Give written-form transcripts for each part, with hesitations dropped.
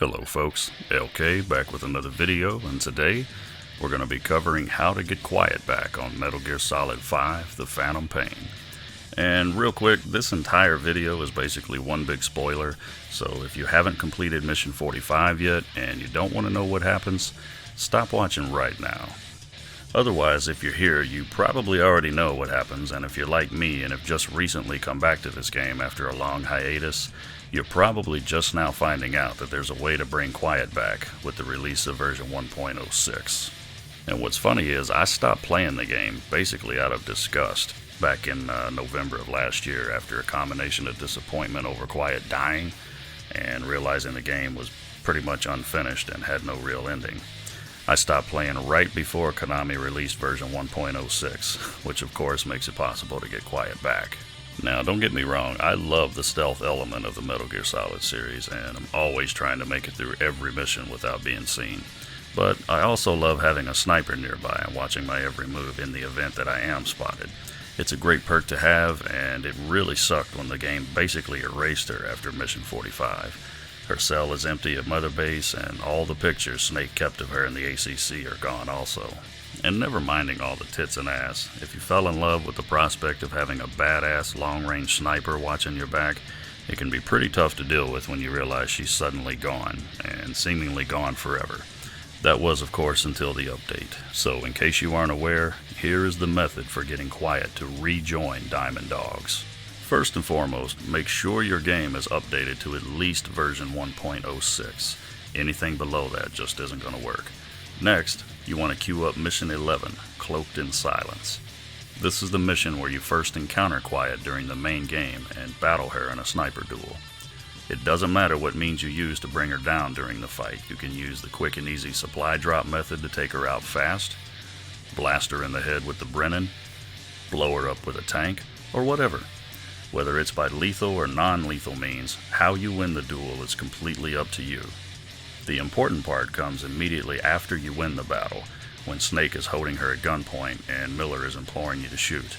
Hello folks, LK back with another video, and today we're going to be covering how to get quiet back on Metal Gear Solid V, The Phantom Pain. And real quick, this entire video is basically one big spoiler, so if you haven't completed Mission 45 yet and you don't want to know what happens, stop watching right now. Otherwise, if you're here, you probably already know what happens, and if you're like me and have just recently come back to this game after a long hiatus, you're probably just now finding out that there's a way to bring quiet back with the release of version 1.06. And what's funny is I stopped playing the game basically out of disgust back in November of last year after a combination of disappointment over Quiet dying and realizing the game was pretty much unfinished and had no real ending. I stopped playing right before Konami released version 1.06, which of course makes it possible to get quiet back. Now, don't get me wrong, I love the stealth element of the Metal Gear Solid series, and I'm always trying to make it through every mission without being seen. But I also love having a sniper nearby and watching my every move in the event that I am spotted. It's a great perk to have, and it really sucked when the game basically erased her after Mission 45. Her cell is empty at Mother Base, and all the pictures Snake kept of her in the ACC are gone also. And never minding all the tits and ass, if you fell in love with the prospect of having a badass long-range sniper watching your back, it can be pretty tough to deal with when you realize she's suddenly gone, and seemingly gone forever. That was, of course, until the update. So, in case you aren't aware, here is the method for getting quiet to rejoin Diamond Dogs. First and foremost, make sure your game is updated to at least version 1.06. Anything below that just isn't going to work. Next, you want to queue up Mission 11, Cloaked in Silence. This is the mission where you first encounter Quiet during the main game and battle her in a sniper duel. It doesn't matter what means you use to bring her down during the fight. You can use the quick and easy supply drop method to take her out fast, blast her in the head with the Brennan, blow her up with a tank, or whatever. Whether it's by lethal or non-lethal means, how you win the duel is completely up to you. The important part comes immediately after you win the battle, when Snake is holding her at gunpoint and Miller is imploring you to shoot.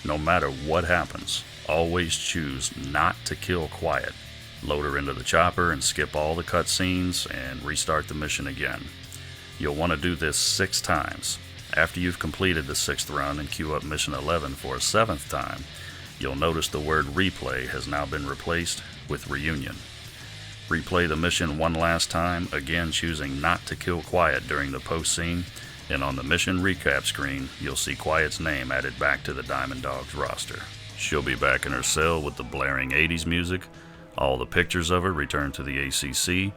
No matter what happens, always choose not to kill Quiet. Load her into the chopper and skip all the cutscenes and restart the mission again. You'll want to do this 6 times. After you've completed the 6th run and queue up Mission 11 for a 7th time, you'll notice the word replay has now been replaced with reunion. Replay the mission one last time, again choosing not to kill Quiet during the post scene, and on the mission recap screen, you'll see Quiet's name added back to the Diamond Dogs roster. She'll be back in her cell with the blaring 80s music, all the pictures of her return to the ACC,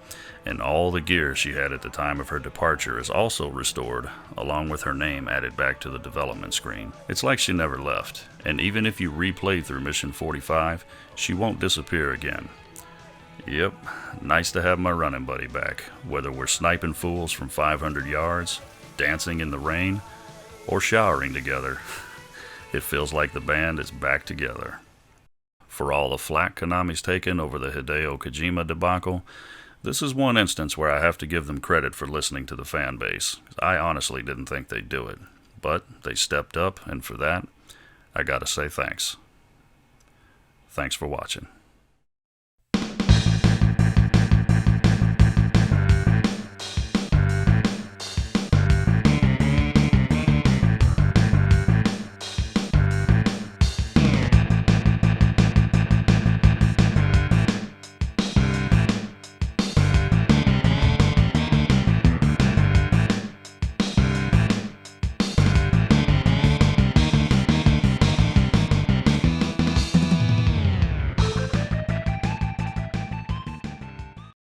and all the gear she had at the time of her departure is also restored, along with her name added back to the development screen. It's like she never left, and even if you replay through Mission 45, she won't disappear again. Yep, nice to have my running buddy back, whether we're sniping fools from 500 yards, dancing in the rain, or showering together. It feels like the band is back together. For all the flack Konami's taken over the Hideo Kojima debacle, this is one instance where I have to give them credit for listening to the fan base. I honestly didn't think they'd do it, but they stepped up, and for that, I gotta say thanks. Thanks for watching.